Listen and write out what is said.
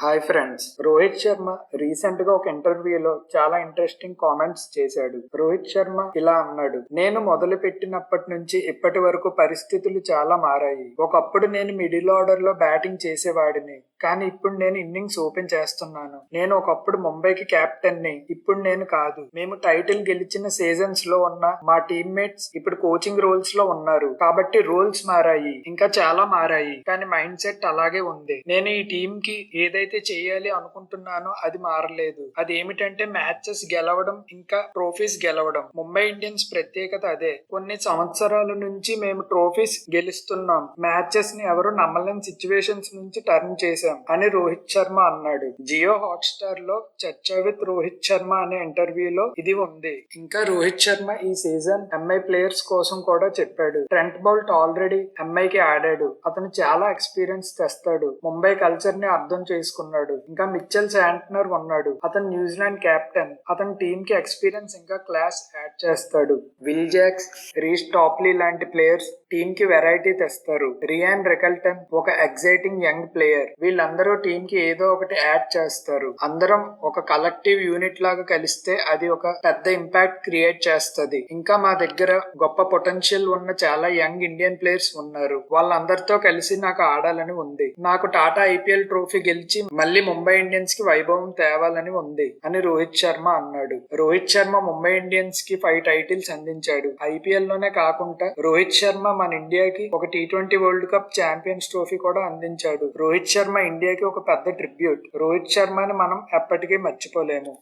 Hi friends, Rohit Sharma recent గా ఒక ఇంటర్వ్యూలో చాలా ఇంట్రెస్టింగ్ కామెంట్స్ చేశాడు. రోహిత్ శర్మ ఇలా అన్నాడు: నేను మొదలు పెట్టినప్పటి నుంచి ఇప్పటి వరకు పరిస్థితులు చాలా మారాయి. ఒకప్పుడు నేను మిడిల్ ఆర్డర్ లో బ్యాటింగ్ చేసేవాడిని, కానీ ఇప్పుడు నేను ఇన్నింగ్స్ ఓపెన్ చేస్తున్నాను. నేను ఒకప్పుడు ముంబైకి కెప్టెన్ ని, ఇప్పుడు నేను కాదు. మేము టైటిల్ గెలిచిన సీజన్స్ లో ఉన్న మా టీమ్మేట్స్ ఇప్పుడు కోచింగ్ రోల్స్ లో ఉన్నారు. కాబట్టి రోల్స్ మారాయి, ఇంకా చాలా మారాయి, కానీ మైండ్ సెట్ అలాగే ఉంది. నేను ఈ టీం కి ఏదైతే చేయాలి అనుకుంటున్నానో అది మారలేదు. అది ఏమిటంటే మ్యాచెస్ గెలవడం, ఇంకా ట్రోఫీస్ గెలవడం. ముంబై ఇండియన్స్ ప్రత్యేకత అదే. కొన్ని సంవత్సరాల నుంచి మేము ట్రోఫీస్ గెలుస్తున్నాం, మ్యాచెస్ ని ఎవరు నమ్మలేని సిచ్యువేషన్స్ నుంచి టర్న్ చేశాం అని రోహిత్ శర్మ అన్నాడు. జియో హాట్స్టార్ లో చర్చా విత్ రోహిత్ శర్మ అనే ఇంటర్వ్యూలో ఇది ఉంది. ఇంకా రోహిత్ శర్మ ఈ సీజన్ ఎంఐ ప్లేయర్స్ కోసం కూడా చెప్పాడు. ట్రెంట్ బౌల్ట్ ఆల్రెడీ ఎంఐకి ఆడాడు. అతను చాలా ఎక్స్పీరియన్స్ తెస్తాడు. ముంబై కల్చర్ ని అర్థం చేసుకున్నాడు. ఇంకా మిచెల్ శాంట్నర్ ఉన్నాడు. అతను న్యూజిలాండ్ కెప్టెన్. అతని టీమ్ కి ఎక్స్పీరియన్స్ ఇంకా క్లాస్ యాడ్ చేస్తాడు. విల్ జాక్స్, రీస్ టాప్లీ లాంటి ప్లేయర్స్ టీమ్ కి వెరైటీ తెస్తారు. రియాన్ రికల్టన్ ఒక ఎగ్జైటింగ్ యంగ్ ప్లేయర్. వీళ్ళందరూ టీమ్ కి ఏదో ఒకటి యాడ్ చేస్తారు. అందరం ఒక కలెక్టివ్ యూనిట్ లాగా కలిస్తే అది ఒక పెద్ద ఇంపాక్ట్ క్రియేట్ చేస్తది. ఇంకా మా దగ్గర గొప్ప పొటెన్షియల్ ఉన్న చాలా యంగ్ ఇండియన్ ప్లేయర్స్ ఉన్నారు. వాళ్ళందరితో కలిసి నాకు ఆడాలని ఉంది. నాకు టాటా ఐపీఎల్ ట్రోఫీ గెలిచి మళ్ళీ ముంబై ఇండియన్స్ కి వైభవం తేవాలని ఉంది అని రోహిత్ శర్మ అన్నాడు. రోహిత్ శర్మ ముంబై ఇండియన్స్ కి 5 టైటిల్స్ అందించాడు. ఐపీఎల్ లోనే కాకుండా రోహిత్ శర్మ మన ఇండియాకి ఒక T20 world cup champions trophy కూడా అందించాడు. రోహిత్ శర్మ ఇండియాకి ఒక పెద్ద ట్రిబ్యూట్. రోహిత్ శర్మని మనం ఎప్పటికీ మర్చిపోలేము.